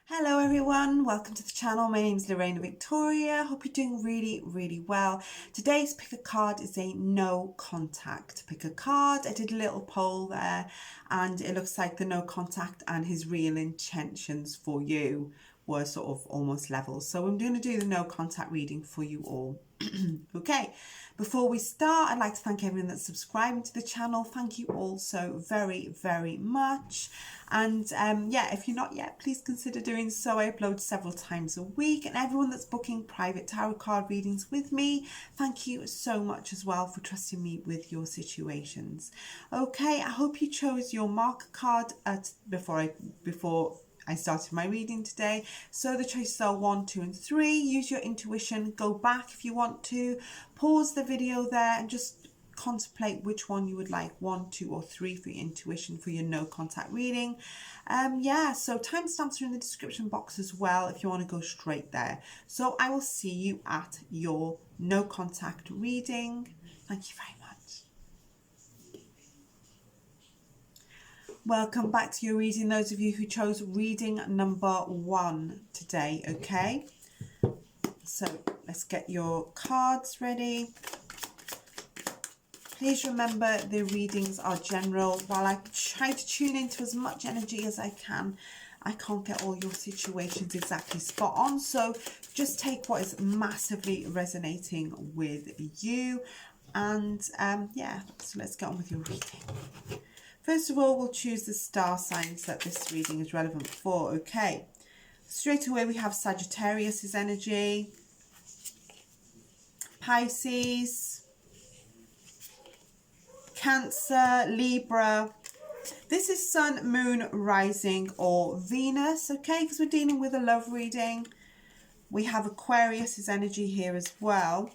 Hello everyone, welcome to the channel. My name is Lorena Victoria. Hope you're doing really well. Today's pick a card is a no contact pick a card. I did a little poll there and it looks like the no contact and his real intentions for you were sort of almost level. So I'm going to do the no contact reading for you all. Okay, before we start, I'd like to thank everyone that's subscribing to the channel. Thank you all so very much. And yeah, if you're not yet, please consider doing so. I upload several times a week, and everyone that's booking private tarot card readings with me, thank you so much as well for trusting me with your situations. Okay, I hope you chose your marker card before I started my reading today. So the choices are 1, 2 and 3. Use your intuition. Go back if you want to. Pause the video there and just contemplate which one you would like, 1, 2 or 3 for your intuition for your no contact reading. Yeah, so timestamps are in the description box as well if you want to go straight there. So I will see you at your no contact reading. Thank you very much. Welcome back to your reading, those of you who chose reading number 1 today, okay? So let's get your cards ready. Please remember the readings are general. While I try to tune into as much energy as I can, I can't get all your situations exactly spot on. So just take what is massively resonating with you. And yeah, so let's get on with your reading. First of all, we'll choose the star signs that this reading is relevant for. Okay, straight away we have Sagittarius's energy, Pisces, Cancer, Libra. This is Sun, Moon, Rising or Venus, okay, because we're dealing with a love reading. We have Aquarius's energy here as well.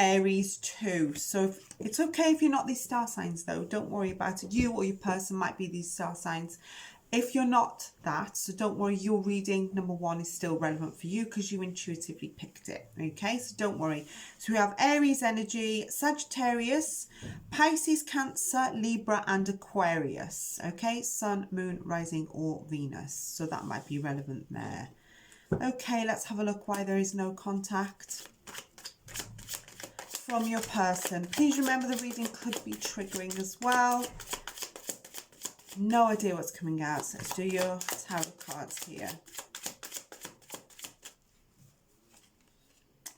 Aries too. So it's okay if you're not these star signs though. Don't worry about it. You or your person might be these star signs. If you're not that, so don't worry, your reading number 1 is still relevant for you because you intuitively picked it. Okay, so don't worry. So we have Aries energy, Sagittarius, Pisces, Cancer, Libra and Aquarius. Okay, Sun, Moon, Rising or Venus. So that might be relevant there. Okay, let's have a look why there is no contact from your person. Please remember the reading could be triggering as well. No idea what's coming out. So let's do your tarot cards here.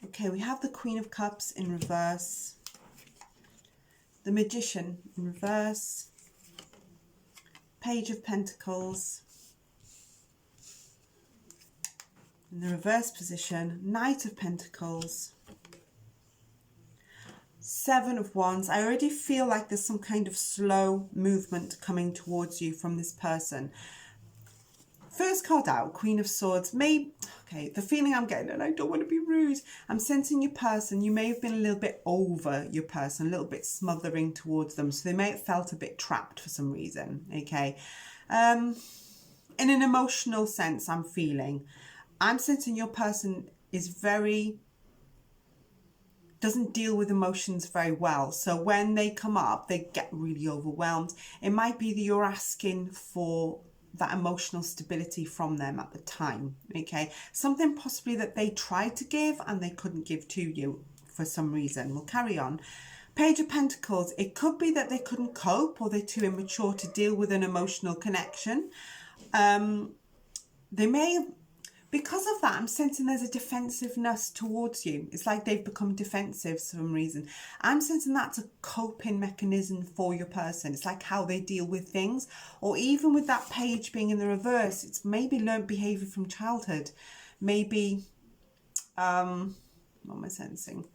Okay, we have the Queen of Cups in reverse, the Magician in reverse, Page of Pentacles, in the reverse position, Knight of Pentacles, 7 of Wands. I already feel like there's some kind of slow movement coming towards you from this person. First card out, Queen of Swords. Okay, the feeling I'm getting, and I don't want to be rude, I'm sensing your person, you may have been a little bit over your person, a little bit smothering towards them. So they may have felt a bit trapped for some reason, okay? In an emotional sense, I'm sensing your person is doesn't deal with emotions very well. So when they come up, they get really overwhelmed. It might be that you're asking for that emotional stability from them at the time, okay? Something possibly that they tried to give and they couldn't give to you for some reason. We'll carry on. Page of Pentacles. It could be that they couldn't cope or they're too immature to deal with an emotional connection. They may have, because of that, I'm sensing there's a defensiveness towards you. It's like they've become defensive for some reason. I'm sensing that's a coping mechanism for your person. It's like how they deal with things. Or even with that page being in the reverse, it's maybe learned behaviour from childhood. Maybe, what am I sensing?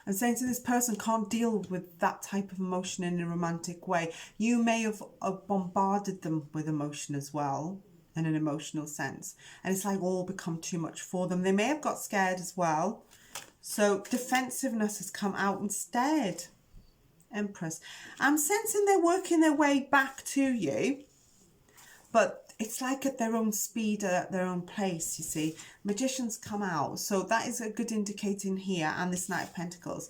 I'm sensing this person can't deal with that type of emotion in a romantic way. You may have bombarded them with emotion as well, in an emotional sense, and it's like all become too much for them. They may have got scared as well, so defensiveness has come out instead. Empress. I'm sensing they're working their way back to you, but it's like at their own speed, at their own pace, you see. Magician's come out, so that is a good indicator in here, and this Knight of Pentacles.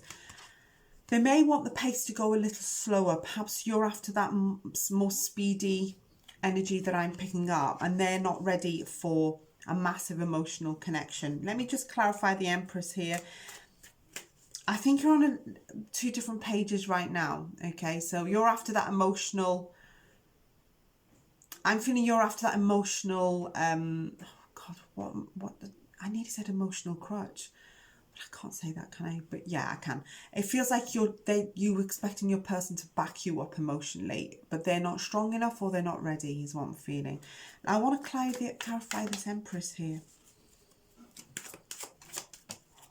They may want the pace to go a little slower. Perhaps you're after that more speedy energy that I'm picking up, and they're not ready for a massive emotional connection. Let me just clarify the Empress here. I think you're on two different pages right now. Okay, so you're after that emotional, I'm feeling you're after that emotional, God, what, I nearly said emotional crutch. I can't say that, can I? But yeah, I can. It feels like you expecting your person to back you up emotionally, but they're not strong enough, or they're not ready, is what I'm feeling. I want to clarify this Empress here.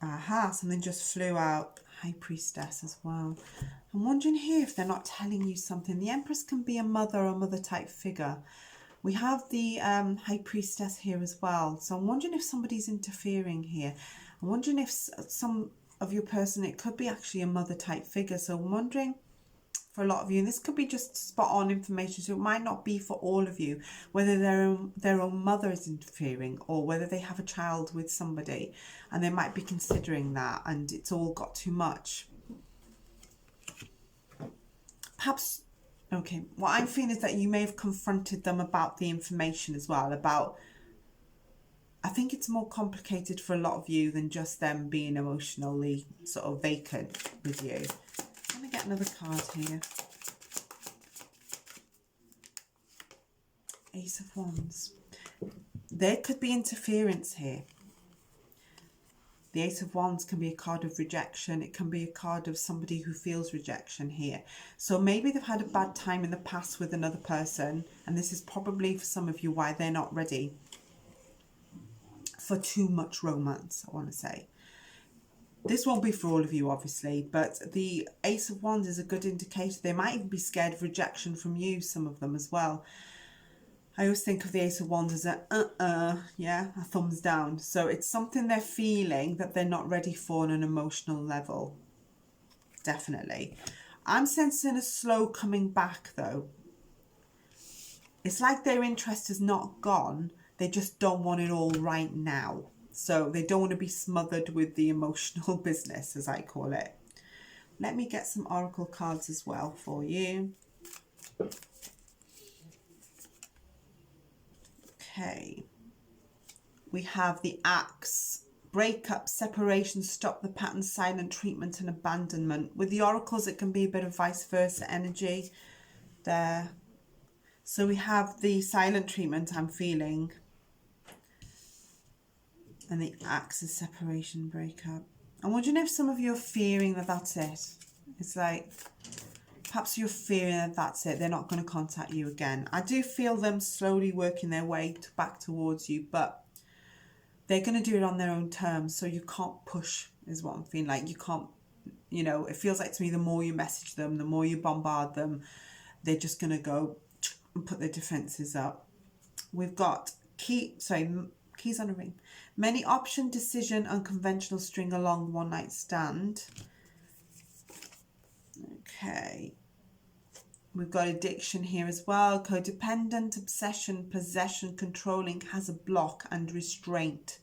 Aha, something just flew out. High Priestess as well. I'm wondering here if they're not telling you something. The Empress can be a mother type figure. We have the High Priestess here as well. So I'm wondering if somebody's interfering here. I'm wondering if some of your person, it could be actually a mother type figure. So I'm wondering for a lot of you, and this could be just spot on information, so it might not be for all of you, whether their own mother is interfering, or whether they have a child with somebody and they might be considering that and it's all got too much. Perhaps, okay, what I'm feeling is that you may have confronted them about the information as well, about, I think it's more complicated for a lot of you than just them being emotionally sort of vacant with you. Let me get another card here. Ace of Wands. There could be interference here. The Ace of Wands can be a card of rejection. It can be a card of somebody who feels rejection here. So maybe they've had a bad time in the past with another person, and this is probably for some of you why they're not ready for too much romance, I want to say. This won't be for all of you, obviously, but the Ace of Wands is a good indicator. They might even be scared of rejection from you, some of them as well. I always think of the Ace of Wands as a thumbs down. So it's something they're feeling that they're not ready for on an emotional level. Definitely. I'm sensing a slow coming back, though. It's like their interest is not gone. They just don't want it all right now. So they don't want to be smothered with the emotional business, as I call it. Let me get some oracle cards as well for you. Okay. We have the Axe. Breakup, separation, stop the pattern, silent treatment and abandonment. With the oracles, it can be a bit of vice versa energy there. So we have the silent treatment, I'm feeling. And the Axe is separation, breakup. I'm wondering if some of you are fearing that that's it. It's like, perhaps you're fearing that that's it. They're not going to contact you again. I do feel them slowly working their way back towards you, but they're going to do it on their own terms. So you can't push, is what I'm feeling like. You can't, you know, it feels like to me the more you message them, the more you bombard them, they're just going to go and put their defenses up. We've got keys on a ring. Many option, decision, unconventional string along, one night stand. Okay. We've got addiction here as well. Codependent, obsession, possession, controlling, has a block and restraint.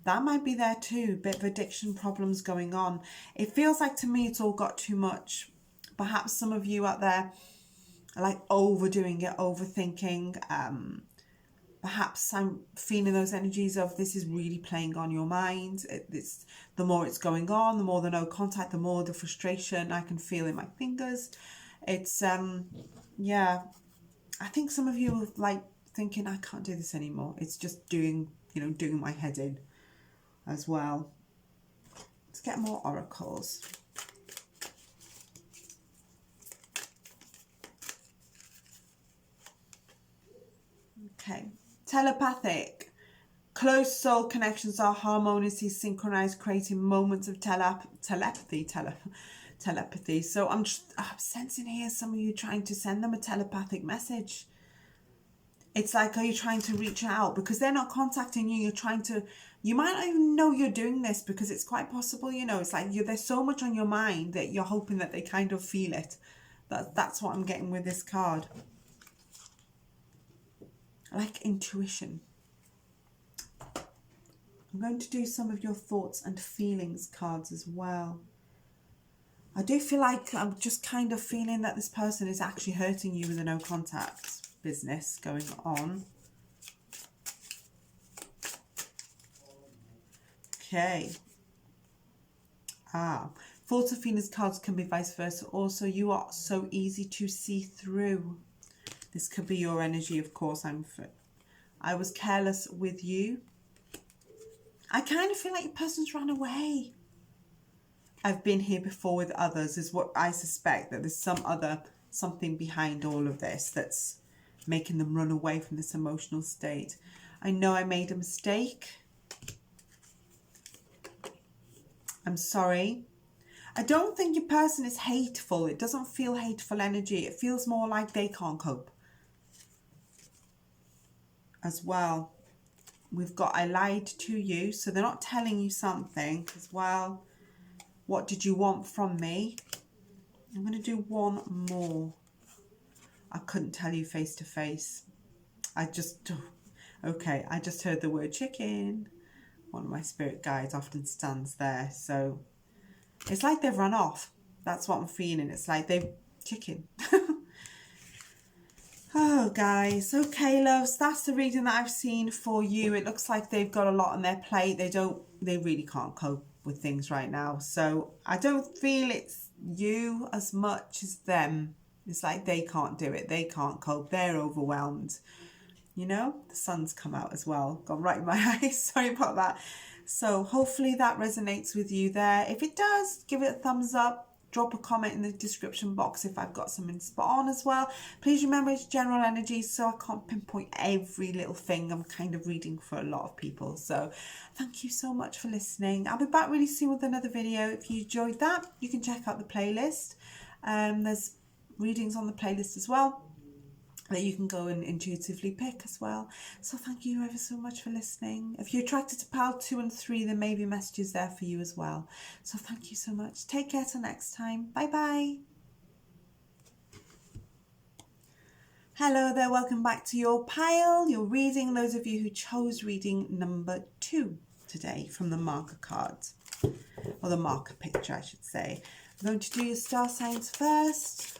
That might be there too. Bit of addiction problems going on. It feels like to me it's all got too much. Perhaps some of you out there are like overdoing it, overthinking. Perhaps I'm feeling those energies of this is really playing on your mind. It's the more it's going on, the more the no contact, the more the frustration I can feel in my fingers. It's yeah, I think some of you are like thinking I can't do this anymore. It's just doing my head in as well. Let's get more oracles. Okay. Telepathic. Close soul connections are harmoniously synchronized, creating moments of telepathy. So I'm sensing here some of you trying to send them a telepathic message. It's like, are you trying to reach out? Because they're not contacting you. You might not even know you're doing this, because it's quite possible, it's like there's so much on your mind that you're hoping that they kind of feel it. That's what I'm getting with this card. I like intuition. I'm going to do some of your thoughts and feelings cards as well. I do feel like I'm just kind of feeling that this person is actually hurting you with a no contact. business going on. Okay. Thoughts of Venus cards can be vice versa. Also, you are so easy to see through. This could be your energy, of course. I was careless with you. I kind of feel like your person's run away. I've been here before with others, is what I suspect, that there's something behind all of this that's making them run away from this emotional state. I know I made a mistake. I'm sorry. I don't think your person is hateful. It doesn't feel hateful energy. It feels more like they can't cope as well. We've got I lied to you. So they're not telling you something as well. What did you want from me? I'm going to do one more. I couldn't tell you face to face. Okay, I just heard the word chicken. One of my spirit guides often stands there. So it's like they've run off. That's what I'm feeling. It's like they've chicken. Oh, guys. Okay, loves. That's the reading that I've seen for you. It looks like they've got a lot on their plate. They really can't cope with things right now. So I don't feel it's you as much as them. It's like they can't do it. They can't cope. They're overwhelmed. You know, the sun's come out as well. Gone right in my eyes. Sorry about that. So hopefully that resonates with you there. If it does, give it a thumbs up. Drop a comment in the description box if I've got something spot on as well. Please remember it's general energy, so I can't pinpoint every little thing. I'm kind of reading for a lot of people. So thank you so much for listening. I'll be back really soon with another video. If you enjoyed that, you can check out the playlist. There's readings on the playlist as well that you can go and intuitively pick as well. So thank you ever so much for listening. If you're attracted to pile 2 and 3, there may be messages there for you as well. So thank you so much. Take care till next time. Bye bye. Hello there, welcome back to your pile, your reading. Those of you who chose reading number 2 today from the marker cards, or the marker picture I should say. I'm going to do your star signs first.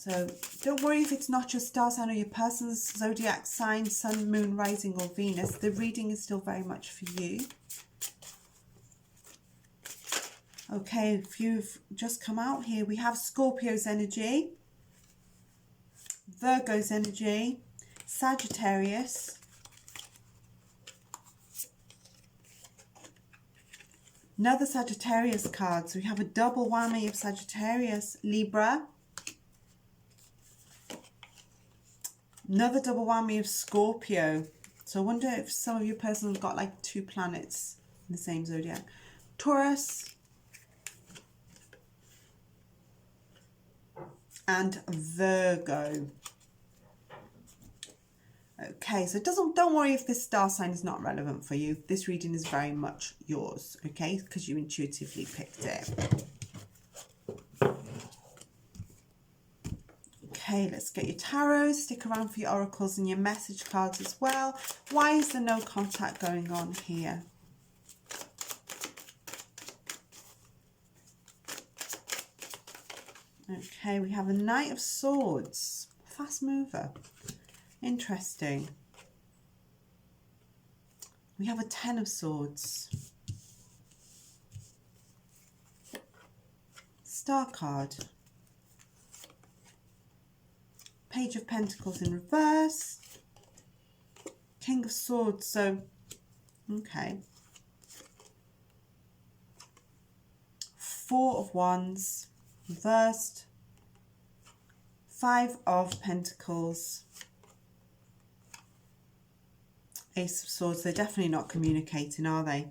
So don't worry if it's not your star sign or your person's zodiac sign, sun, moon, rising or Venus. The reading is still very much for you. Okay, if you've just come out here, we have Scorpio's energy, Virgo's energy, Sagittarius, another Sagittarius card. So we have a double whammy of Sagittarius, Libra, another double whammy of Scorpio. So I wonder if some of your person have got like 2 planets in the same zodiac. Taurus and Virgo. Okay, so don't worry if this star sign is not relevant for you. This reading is very much yours, okay? Because you intuitively picked it. Okay, let's get your tarot. Stick around for your oracles and your message cards as well. Why is there no contact going on here? Okay, we have a Knight of Swords. Fast mover. Interesting. We have a Ten of Swords. Star card. Page of Pentacles in reverse. King of Swords. So, okay. 4 of Wands. Reversed. 5 of Pentacles. Ace of Swords. They're definitely not communicating, are they?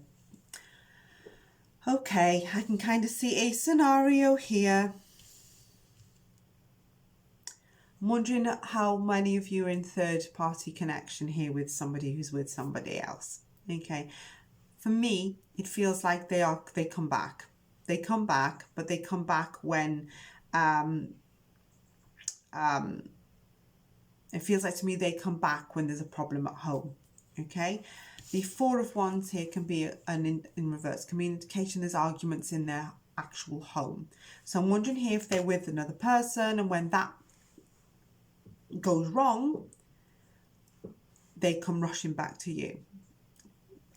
Okay, I can kind of see a scenario here. I'm wondering how many of you are in third party connection here with somebody who's with somebody else. Okay, for me, it feels like they come back. They come back, but they come back when it feels like to me they come back when there's a problem at home. Okay, the 4 of Wands here can be in reverse communication. There's arguments in their actual home. So I'm wondering here if they're with another person, and when that goes wrong, they come rushing back to you.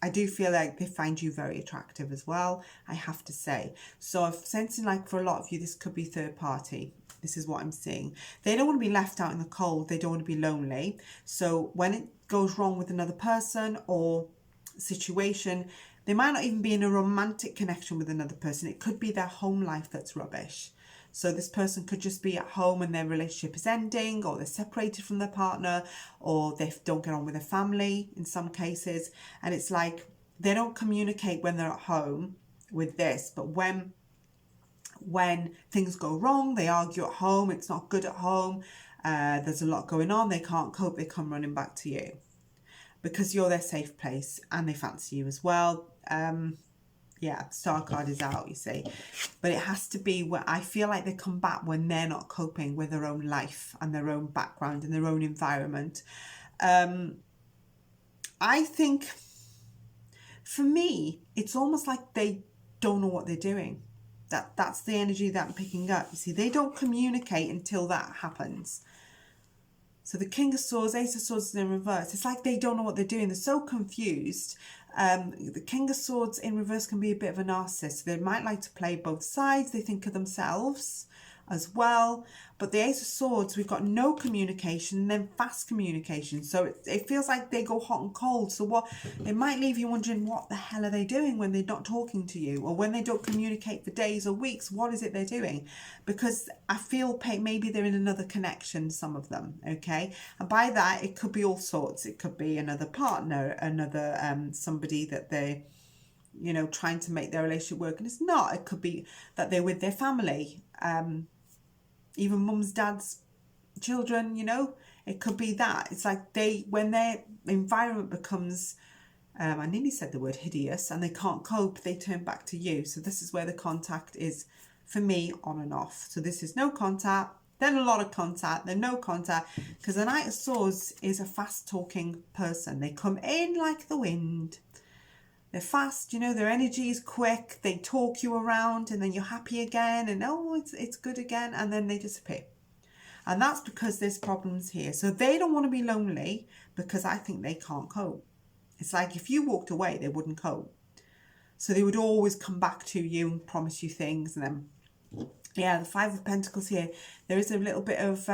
I do feel like they find you very attractive as well, I have to say. So I'm sensing like for a lot of you, this could be third party. This is what I'm seeing. They don't want to be left out in the cold. They don't want to be lonely. So when it goes wrong with another person or situation, they might not even be in a romantic connection with another person. It could be their home life that's rubbish. So this person could just be at home and their relationship is ending, or they're separated from their partner, or they don't get on with their family in some cases. And it's like they don't communicate when they're at home with this, but when things go wrong, they argue at home, it's not good at home, there's a lot going on, they can't cope, they come running back to you because you're their safe place and they fancy you as well. Yeah, star card is out, you see. But it has to be where I feel like they come back when they're not coping with their own life and their own background and their own environment. I think, for me, it's almost like they don't know what they're doing. That's the energy that I'm picking up. You see, they don't communicate until that happens. So the King of Swords, Ace of Swords is in reverse. It's like they don't know what they're doing. They're so confused. The King of Swords in reverse can be a bit of a narcissist. They might like to play both sides. They think of themselves as well. But the Ace of Swords, we've got no communication and then fast communication. So it feels like they go hot and cold. So it might leave you wondering, what the hell are they doing when they're not talking to you? Or when they don't communicate for days or weeks, what is it they're doing? Because I feel maybe they're in another connection, some of them, okay? And by that, it could be all sorts. It could be another partner, another somebody that they're, you know, trying to make their relationship work, and it's not. It could be that they're with their family, even mums, dads, children, you know. It could be that. It's like when their environment becomes, I nearly said the word hideous, and they can't cope, they turn back to you. So this is where the contact is, for me, on and off. So this is no contact, then a lot of contact, then no contact, because the Knight of Swords is a fast-talking person. They come in like the wind. They're fast, you know, their energy is quick, they talk you around, and then you're happy again, and oh, it's good again, and then they disappear. And that's because there's problems here. So they don't want to be lonely because I think they can't cope. It's like if you walked away, they wouldn't cope. So they would always come back to you and promise you things. And then, yeah, the Five of Pentacles here, there is a little bit of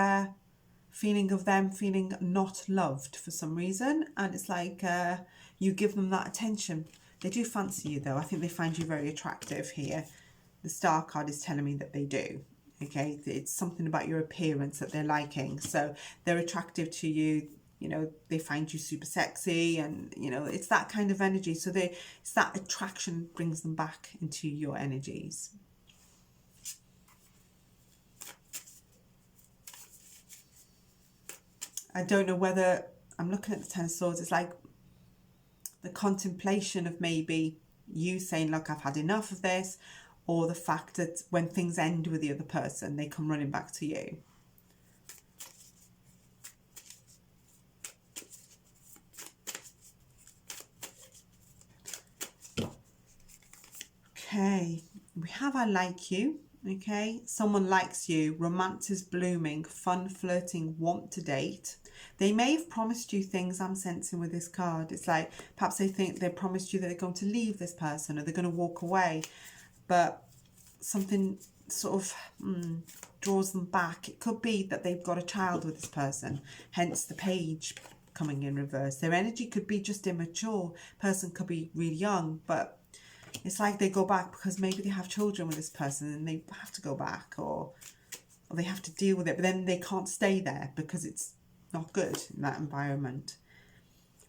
feeling of them feeling not loved for some reason. And it's like you give them that attention. They do fancy you, though. I think they find you very attractive here. The Star card is telling me that they do. Okay, it's something about your appearance that they're liking. So they're attractive to you. You know, they find you super sexy, and, you know, it's that kind of energy. So it's that attraction brings them back into your energies. I don't know whether, I'm looking at the Ten of Swords, it's like the contemplation of maybe you saying, look, I've had enough of this, or the fact that when things end with the other person, they come running back to you. Okay, we have I like you. Okay, someone likes you, romance is blooming, fun, flirting, want to date. They may have promised you things, I'm sensing with this card. It's like perhaps they think they promised you that they're going to leave this person or they're going to walk away, but something sort of draws them back. It could be that they've got a child with this person, hence the page coming in reverse. Their energy could be just immature. Person could be really young, but it's like they go back because maybe they have children with this person and they have to go back, or they have to deal with it, but then they can't stay there because it's not good in that environment.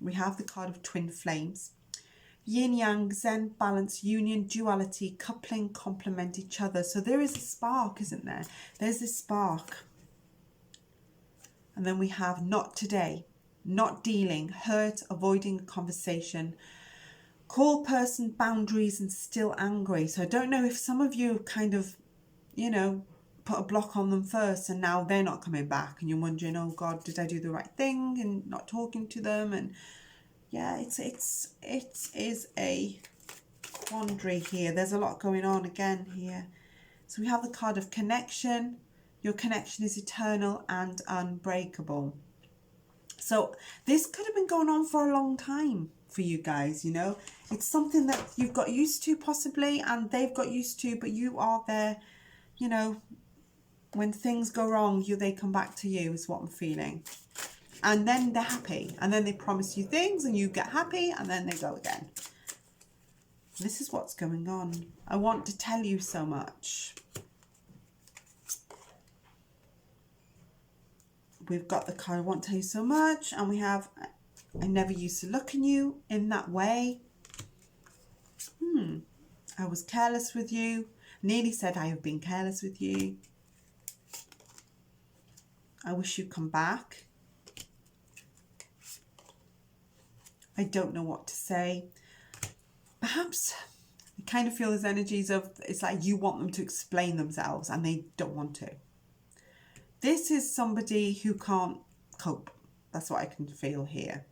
We have the card of twin flames. Yin yang, zen, balance, union, duality, coupling, complement each other. So there is a spark, isn't there? There's this spark. And then we have not today, not dealing, hurt, avoiding a conversation, call person, boundaries, and still angry. So I don't know if some of you kind of, you know, put a block on them first and now they're not coming back and you're wondering, oh God, did I do the right thing and not talking to them? And yeah, it is a quandary here. There's a lot going on again here. So we have the card of connection. Your connection is eternal and unbreakable. So this could have been going on for a long time for you guys, you know. It's something that you've got used to possibly, and they've got used to, but you are there, you know, when things go wrong, they come back to you is what I'm feeling. And then they're happy, and then they promise you things and you get happy, and then they go again. This is what's going on. I want to tell you so much. We've got the card, I want to tell you so much, and we have, I never used to look at you in that way. I was careless with you. Nearly said I have been careless with you. I wish you'd come back. I don't know what to say. Perhaps I kind of feel there's energies of, it's like you want them to explain themselves and they don't want to. This is somebody who can't cope. That's what I can feel here.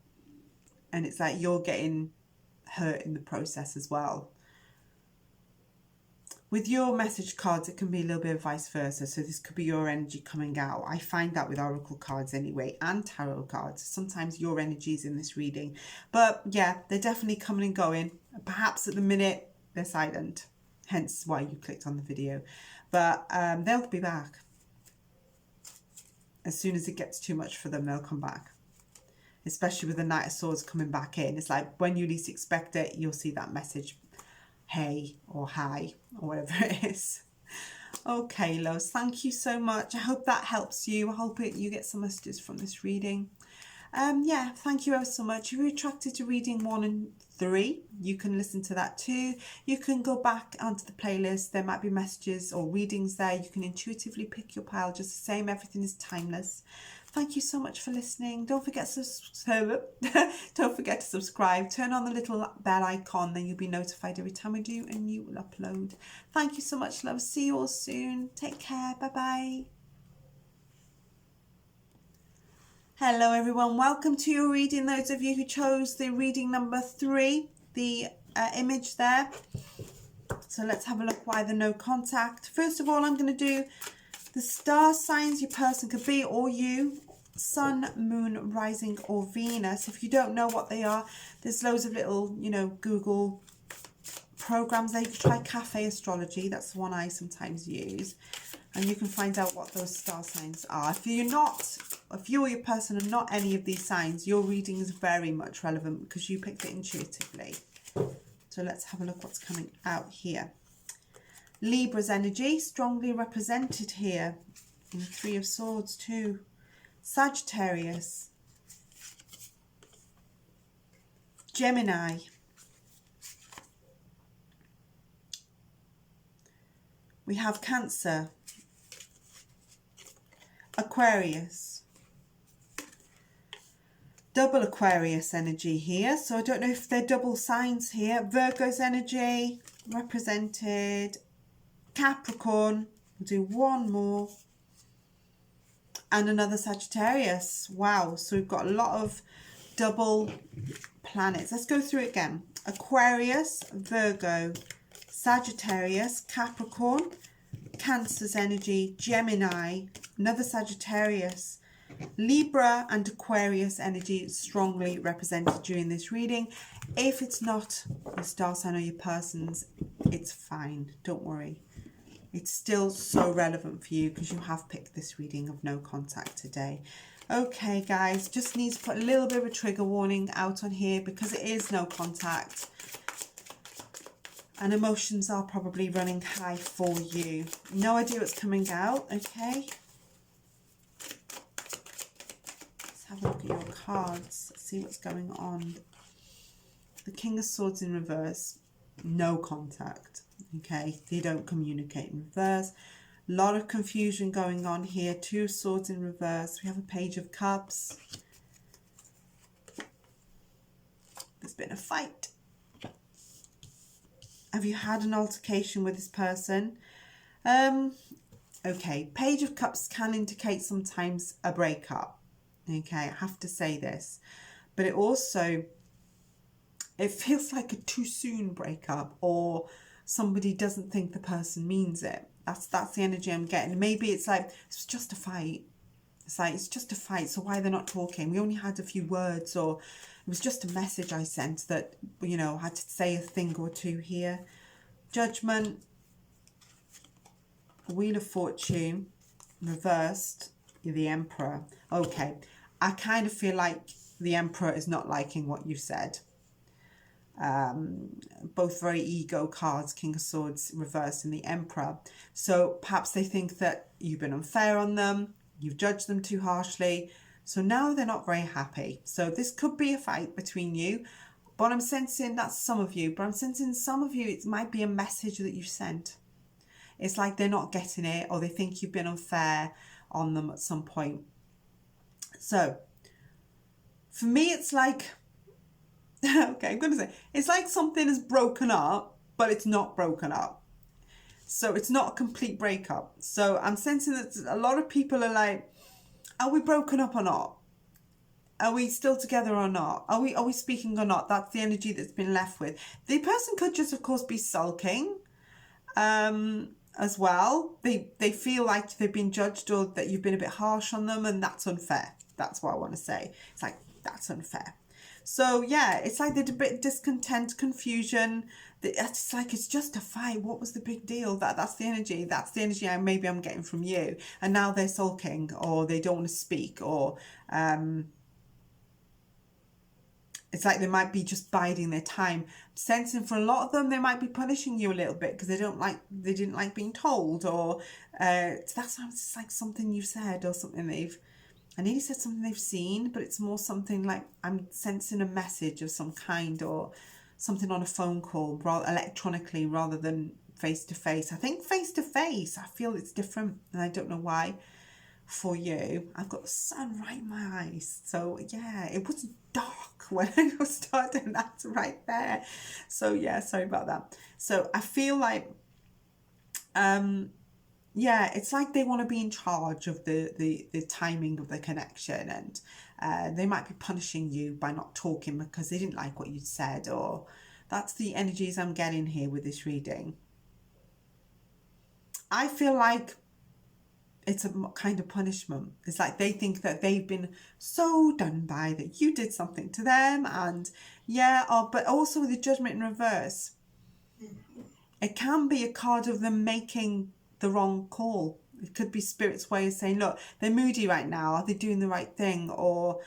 And it's like you're getting hurt in the process as well. With your message cards, it can be a little bit of vice versa. So this could be your energy coming out. I find that with oracle cards anyway, and tarot cards. Sometimes your energy is in this reading. But yeah, they're definitely coming and going. Perhaps at the minute, they're silent. Hence why you clicked on the video. But they'll be back. As soon as it gets too much for them, they'll come back. Especially with the Knight of Swords coming back in. It's like when you least expect it, you'll see that message. Hey or hi or whatever it is. Okay, loves, thank you so much. I hope that helps you. I hope you get some messages from this reading. Yeah, thank you ever so much. If you're attracted to reading 1 and 3, you can listen to that too. You can go back onto the playlist. There might be messages or readings there. You can intuitively pick your pile just the same. Everything is timeless. Thank you so much for listening. Don't forget to subscribe. Turn on the little bell icon, then you'll be notified every time I do a new upload. Thank you so much, love. See you all soon. Take care. Bye-bye. Hello, everyone. Welcome to your reading. Those of you who chose the reading number 3, the image there. So let's have a look why the no contact. First of all, I'm going to do the star signs your person could be, or you, sun, moon, rising, or Venus. If you don't know what they are, there's loads of little, you know, Google programs there. You can try Cafe Astrology. That's the one I sometimes use. And you can find out what those star signs are. If you or your person are not any of these signs, your reading is very much relevant because you picked it intuitively. So let's have a look what's coming out here. Libra's energy, strongly represented here in the 3 of Swords too. Sagittarius. Gemini. We have Cancer. Aquarius. Double Aquarius energy here. So I don't know if they're double signs here. Virgo's energy represented. Capricorn. We'll do one more. And another Sagittarius. Wow. So we've got a lot of double planets. Let's go through it again. Aquarius, Virgo, Sagittarius, Capricorn, Cancer's energy, Gemini, another Sagittarius, Libra and Aquarius energy strongly represented during this reading. If it's not your star sign or your person's, it's fine. Don't worry. It's still so relevant for you because you have picked this reading of no contact today. Okay, guys, just need to put a little bit of a trigger warning out on here because it is no contact. And emotions are probably running high for you. No idea what's coming out, okay? Let's have a look at your cards. Let's see what's going on. The King of Swords in reverse. No contact, okay? They don't communicate in reverse. A lot of confusion going on here. 2 of Swords in reverse. We have a Page of Cups. There's been a fight. Have you had an altercation with this person? Okay, Page of Cups can indicate sometimes a breakup. Okay, I have to say this. But it also, it feels like a too soon breakup, or somebody doesn't think the person means it. That's the energy I'm getting. Maybe it's like, it's just a fight. It's like, it's just a fight, so why they're not talking? We only had a few words, or it was just a message I sent that, you know, had to say a thing or two here. Judgment, Wheel of Fortune, reversed, the Emperor. Okay, I kind of feel like the Emperor is not liking what you said. Both very ego cards, King of Swords reversed and the Emperor. So perhaps they think that you've been unfair on them, you've judged them too harshly, so now they're not very happy. So this could be a fight between you, but I'm sensing that's some of you, but I'm sensing some of you, it might be a message that you sent. It's like they're not getting it, or they think you've been unfair on them at some point. So for me, it's like, okay, I'm going to say, it's like something is broken up, but it's not broken up. So it's not a complete breakup. So I'm sensing that a lot of people are like, are we broken up or not? Are we still together or not? Are we speaking or not? That's the energy that's been left with. The person could just, of course, be sulking as well. They feel like they've been judged, or that you've been a bit harsh on them, and that's unfair. That's what I want to say. It's like, that's unfair. So yeah, it's like they're a bit discontent, confusion. It's like, it's just a fight. What was the big deal? That's the energy. That's the energy maybe I'm getting from you. And now they're sulking, or they don't want to speak, or it's like they might be just biding their time. Sensing for a lot of them, they might be punishing you a little bit because they didn't like being told, or that sounds like something you said, or something I nearly said something they've seen, but it's more something like I'm sensing a message of some kind, or something on a phone call, electronically rather than face to face. I think face to face, I feel it's different, and I don't know why. For you, I've got the sun right in my eyes, so yeah, it was dark when I was starting. That's right there. So yeah, sorry about that. So I feel like yeah, it's like they want to be in charge of the timing of the connection, and they might be punishing you by not talking because they didn't like what you said, or that's the energies I'm getting here with this reading. I feel like it's a kind of punishment. It's like they think that they've been so done by, that you did something to them, and yeah, but also with the Judgment in reverse, it can be a card of them making the wrong call. It could be Spirit's way of saying, look, they're moody right now. Are they doing the right thing? Or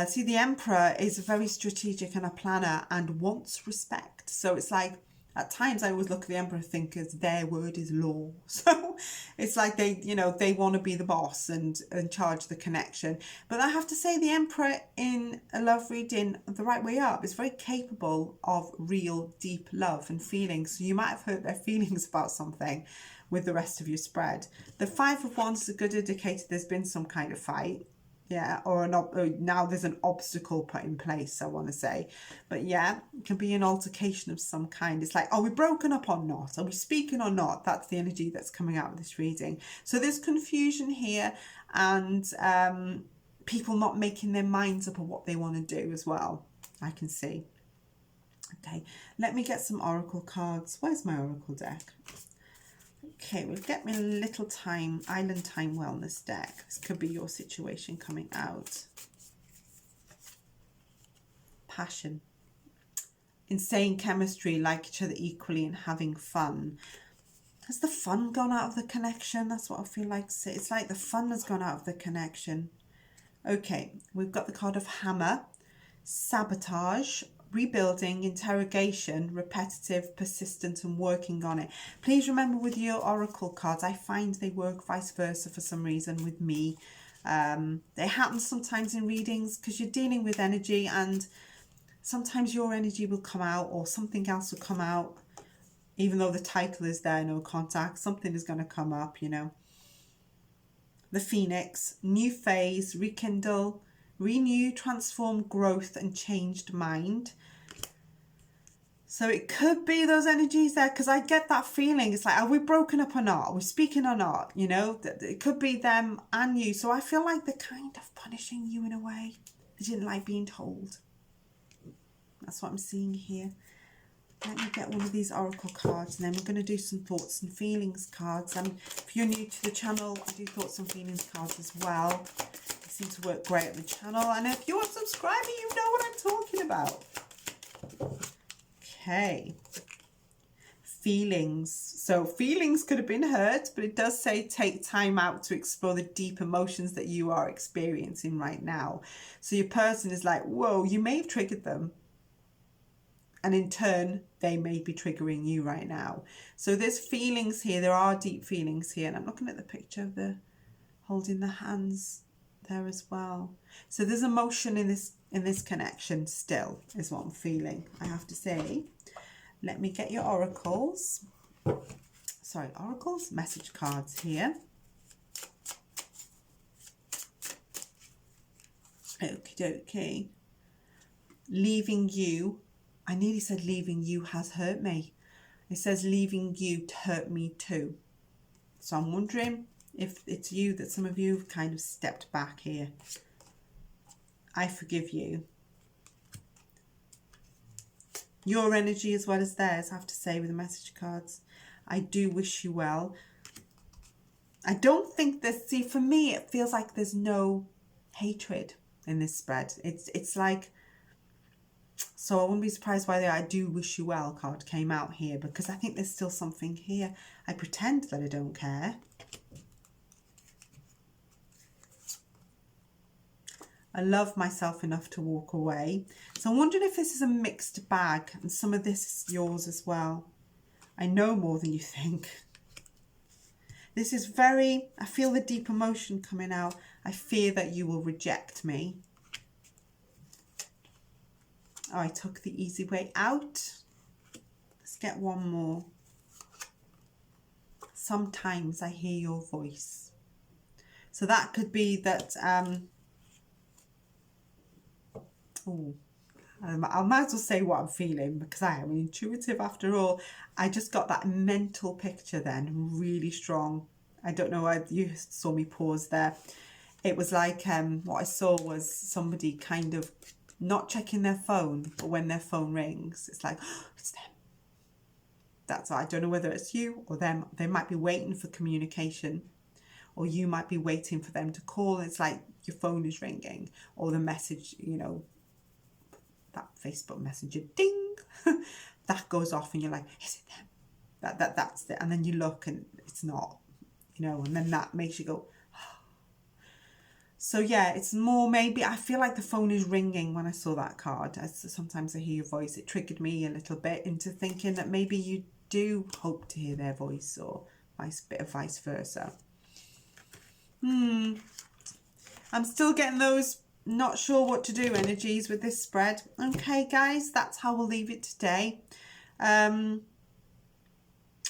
see, the Emperor is very strategic and a planner and wants respect. So it's like, at times I always look at the Emperor and think as their word is law. So it's like they, you know, they want to be the boss and charge the connection. But I have to say, the Emperor in a love reading the right way up is very capable of real deep love and feelings. So you might have hurt their feelings about something with the rest of your spread. The Five of Wands is a good indicator there's been some kind of fight. Yeah, or now there's an obstacle put in place, I want to say. But yeah, it can be an altercation of some kind. It's like, are we broken up or not? Are we speaking or not? That's the energy that's coming out of this reading. So there's confusion here, and people not making their minds up on what they want to do as well, I can see. Okay, let me get some oracle cards. Where's my oracle deck? Okay, we'll get me a little Island Time Wellness deck. This could be your situation coming out. Passion. Insane chemistry, like each other equally and having fun. Has the fun gone out of the connection? That's what I feel like. It's like the fun has gone out of the connection. Okay, we've got the card of Hammer. Sabotage. Rebuilding, interrogation, repetitive, persistent, and working on it. Please remember with your oracle cards, I find they work vice versa for some reason with me. It happens sometimes in readings because you're dealing with energy, and sometimes your energy will come out or something else will come out. Even though the title is there, no contact, something is going to come up, you know. The Phoenix, new phase, rekindle, renew, transform, growth, and changed mind. So it could be those energies there, because I get that feeling. It's like, are we broken up or not? Are we speaking or not? You know, it could be them and you. So I feel like they're kind of punishing you in a way. They didn't like being told. That's what I'm seeing here. Let me get one of these oracle cards, and then we're going to do some thoughts and feelings cards. And if you're new to the channel, I do thoughts and feelings cards as well. They seem to work great on the channel. And if you're a subscriber, you know what I'm talking about. Okay. Feelings. So feelings could have been hurt, but it does say take time out to explore the deep emotions that you are experiencing right now. So your person is like, whoa, you may have triggered them. And in turn, they may be triggering you right now. So there's feelings here. There are deep feelings here. And I'm looking at the picture of the holding the hands there as well. So there's emotion in this connection still, is what I'm feeling, I have to say. Let me get your oracles. Sorry, oracles? Message cards here. Okie dokie. Leaving you. I nearly said leaving you has hurt me. It says leaving you to hurt me too. So I'm wondering if it's you, that some of you have kind of stepped back here. I forgive you. Your energy as well as theirs, I have to say, with the message cards. I do wish you well. I don't think there's, see, for me, it feels like there's no hatred in this spread. It's like, so I wouldn't be surprised why the I do wish you well card came out here, because I think there's still something here. I pretend that I don't care. I love myself enough to walk away. So I'm wondering if this is a mixed bag and some of this is yours as well. I know more than you think. This is very, I feel the deep emotion coming out. I fear that you will reject me. Oh, I took the easy way out. Let's get one more. Sometimes I hear your voice. So that could be that, I might as well say what I'm feeling, because I am intuitive after all. I just got that mental picture then, really strong. I don't know why you saw me pause there. It was like, what I saw was somebody kind of not checking their phone, but when their phone rings, it's like, oh, it's them. That's why I don't know whether it's you or them. They might be waiting for communication, or you might be waiting for them to call. It's like your phone is ringing, or the message, you know, that Facebook Messenger, ding, that goes off, and you're like, is it them? That's it. And then you look and it's not, you know, and then that makes you go, so yeah, it's more maybe, I feel like the phone is ringing when I saw that card. Sometimes I hear your voice. It triggered me a little bit into thinking that maybe you do hope to hear their voice, or vice versa. I'm still getting those not sure what to do energies with this spread. Okay, guys, that's how we'll leave it today. There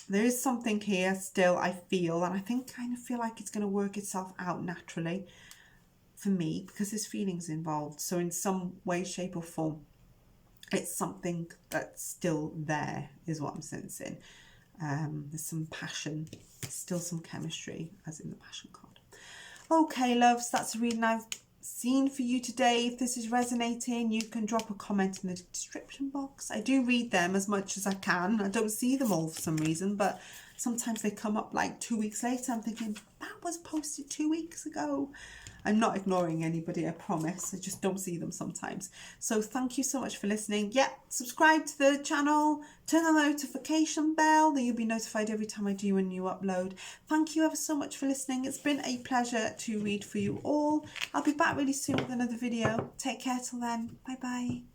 is something here still, I feel, and I kind of feel like it's going to work itself out naturally for me, because there's feelings involved. So in some way, shape or form, it's something that's still there, is what I'm sensing. There's some passion, still some chemistry, as in the passion card. Okay, loves, that's the reading I've seen for you today. If this is resonating, you can drop a comment in the description box. I do read them as much as I can. I don't see them all for some reason, but sometimes they come up like 2 weeks later. I'm thinking, that was posted 2 weeks ago. I'm not ignoring anybody, I promise. I just don't see them sometimes. So thank you so much for listening. Yeah, subscribe to the channel, turn on the notification bell, then you'll be notified every time I do a new upload. Thank you ever so much for listening. It's been a pleasure to read for you all. I'll be back really soon with another video. Take care till then. Bye bye.